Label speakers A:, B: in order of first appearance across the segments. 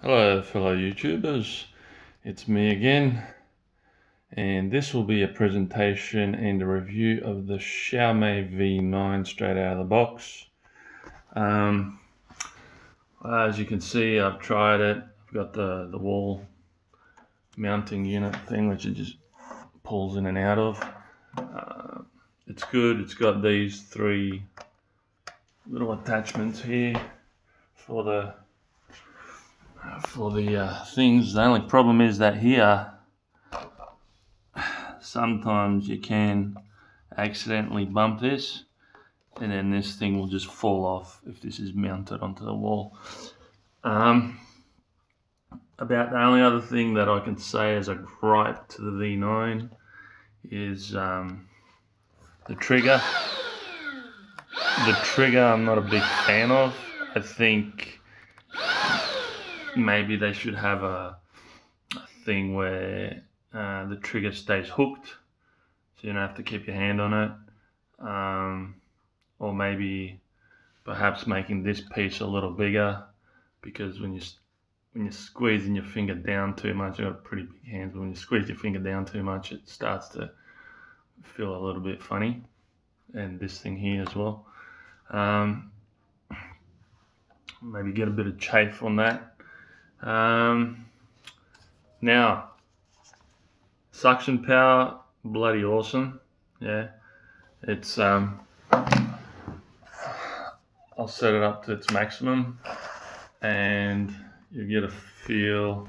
A: Hello fellow YouTubers, it's me again, and this will be a presentation and a review of the Xiaomi V9 straight out of the box. As you can see, I've tried it. I've got the wall mounting unit thing which it just pulls in and out of. It's good. It's got these three little attachments here for the things. The only problem is that here sometimes you can accidentally bump this and then this thing will just fall off if this is mounted onto the wall. About the only other thing that I can say as a gripe to the V9 is the trigger. The trigger I'm not a big fan of. I think maybe they should have a thing where the trigger stays hooked, so you don't have to keep your hand on it, or maybe perhaps making this piece a little bigger, because when you're squeezing your finger down too much, I've got pretty big hands, but when you squeeze your finger down too much it starts to feel a little bit funny, and this thing here as well. Maybe get a bit of chafe on that. Now, suction power, bloody awesome. Yeah, it's I'll set it up to its maximum and you get a feel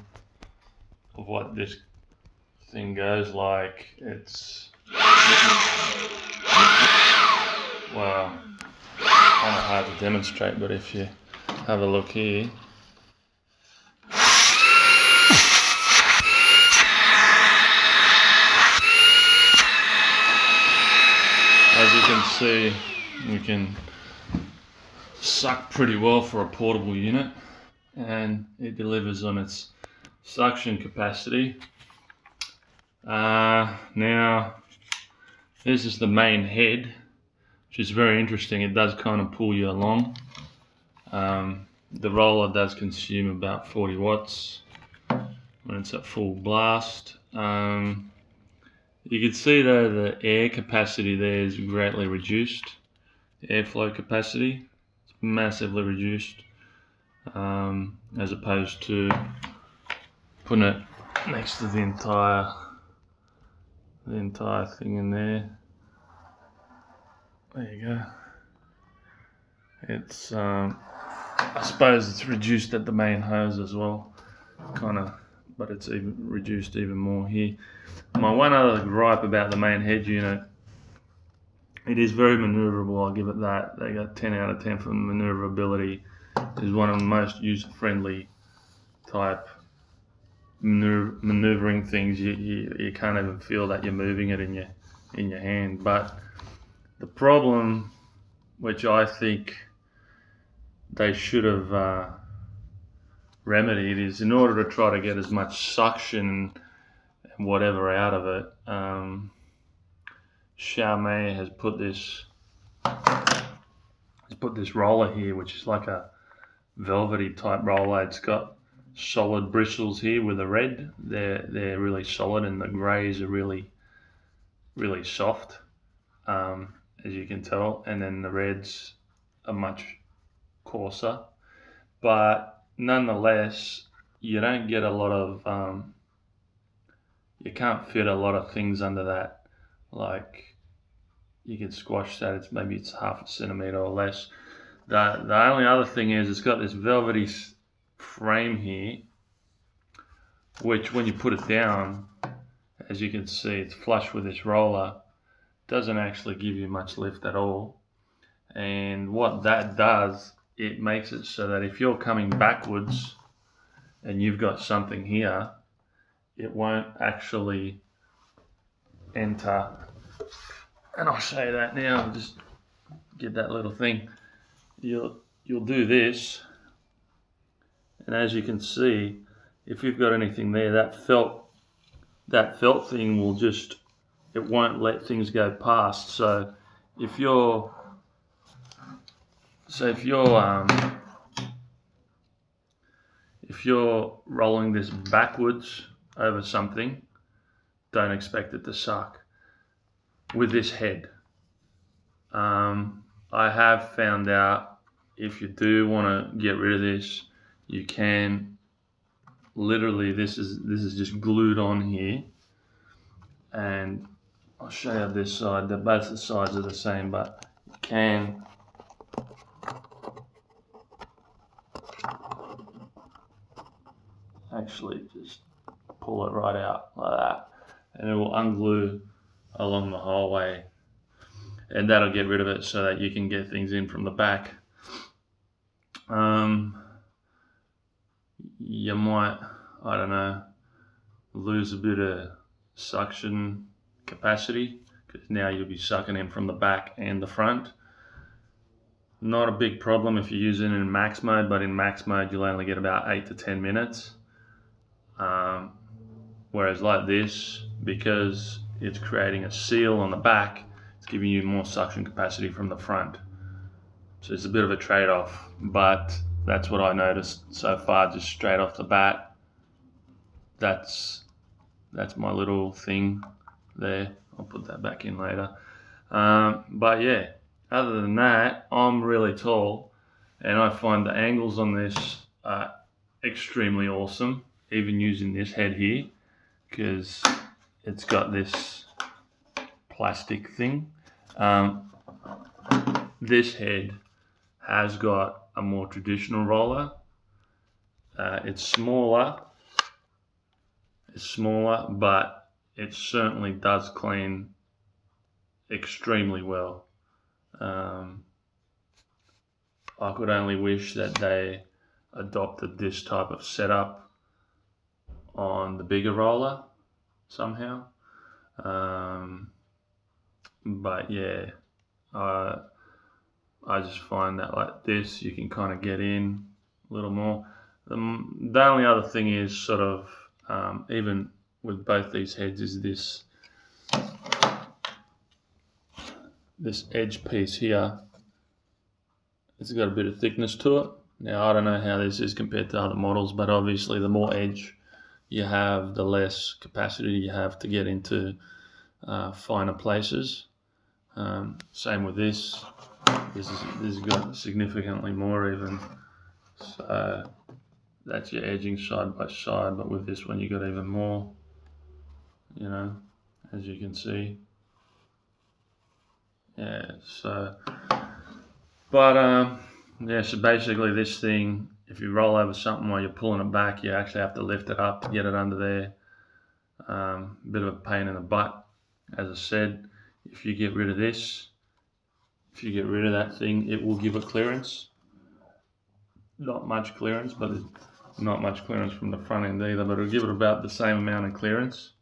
A: of what this thing goes like. It's, well, kind of hard to demonstrate, but if you have a look here, as you can see, we can suck pretty well for a portable unit, and it delivers on its suction capacity. Now, this is the main head, which is very interesting. It does kind of pull you along. The roller does consume about 40 watts when it's at full blast. You can see though the air capacity there is greatly reduced. The airflow capacity is massively reduced, as opposed to putting it next to the entire thing in there. There you go. It's I suppose it's reduced at the main hose as well, kind of, but it's even reduced even more here. My one other gripe about the main head unit, it is very maneuverable, I'll give it that. They got 10 out of 10 for maneuverability. It's one of the most user-friendly type maneuvering things. You can't even feel that you're moving it in your hand. But the problem, which I think they should have remedied, is in order to try to get as much suction and whatever out of it, Xiaomi has put this roller here, which is like a velvety type roller. It's got solid bristles here with the red. They're really solid, and the greys are really soft, as you can tell, and then the reds are much coarser. But nonetheless, you don't get a lot of you can't fit a lot of things under that. Like, you can squash that. Maybe it's half a centimeter or less. The only other thing is it's got this velvety frame here, which when you put it down, as you can see, it's flush with this roller. Doesn't actually give you much lift at all. And what that does, it makes it so that if you're coming backwards and you've got something here, it won't actually enter. And I'll show you that now. I'll just get that little thing. You'll do this, and as you can see, if you've got anything there, that felt thing will just, it won't let things go past. So if you're if you're rolling this backwards over something, don't expect it to suck. With this head, I have found out if you do want to get rid of this, you can literally, this is just glued on here, and I'll show you this side. Both the sides are the same, but you can actually just pull it right out like that, and it will unglue along the whole way, and that'll get rid of it so that you can get things in from the back. You might, I don't know, lose a bit of suction capacity because now you'll be sucking in from the back and the front. Not a big problem if you're using it in max mode, but in max mode you'll only get about 8 to 10 minutes. Whereas like this, because it's creating a seal on the back, it's giving you more suction capacity from the front. So it's a bit of a trade-off, but that's what I noticed so far, just straight off the bat. That's my little thing there. I'll put that back in later. But yeah, other than that, I'm really tall, and I find the angles on this are extremely awesome, even using this head here, because it's got this plastic thing. This head has got a more traditional roller. It's smaller, but it certainly does clean extremely well. I could only wish that they adopted this type of setup on the bigger roller somehow. But yeah, I just find that like this, you can kind of get in a little more. The only other thing is sort of, even with both these heads, is this edge piece here. It's got a bit of thickness to it. Now I don't know how this is compared to other models, but obviously the more edge you have, the less capacity you have to get into finer places. Same with this. This has got significantly more even. So that's your edging side by side, but with this one you got even more, you know, as you can see. Yeah, so, but yeah, so basically this thing, if you roll over something while you're pulling it back, you actually have to lift it up to get it under there. Bit of a pain in the butt. As I said, if you get rid of this, if you get rid of that thing, it will give it clearance. Not much clearance, but not much clearance from the front end either, but it'll give it about the same amount of clearance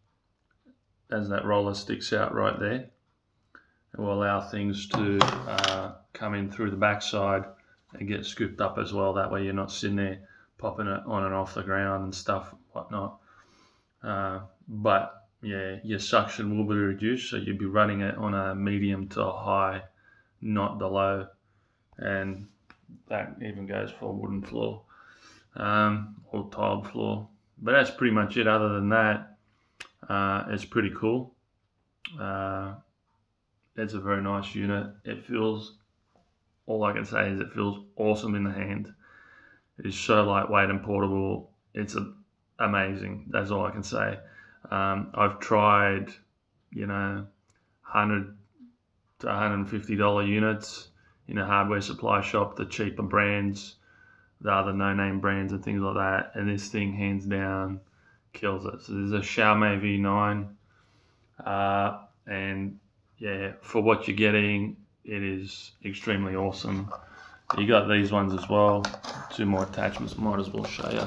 A: as that roller sticks out right there. It will allow things to come in through the backside and get scooped up as well. That way you're not sitting there popping it on and off the ground and stuff, whatnot. But yeah, your suction will be reduced, so you'll be running it on a medium to a high, not the low, and that even goes for a wooden floor or tiled floor. But that's pretty much it. Other than that, it's pretty cool. It's a very nice unit. It feels, all I can say is it feels awesome in the hand. It is so lightweight and portable. It's amazing. That's all I can say. I've tried, you know, $100 to $150 units in a hardware supply shop, the cheaper brands, the other no-name brands and things like that, and this thing hands down kills it. So there's a Xiaomi V9, and yeah, for what you're getting, it is extremely awesome. You got these ones as well, 2 more attachments, might as well show you.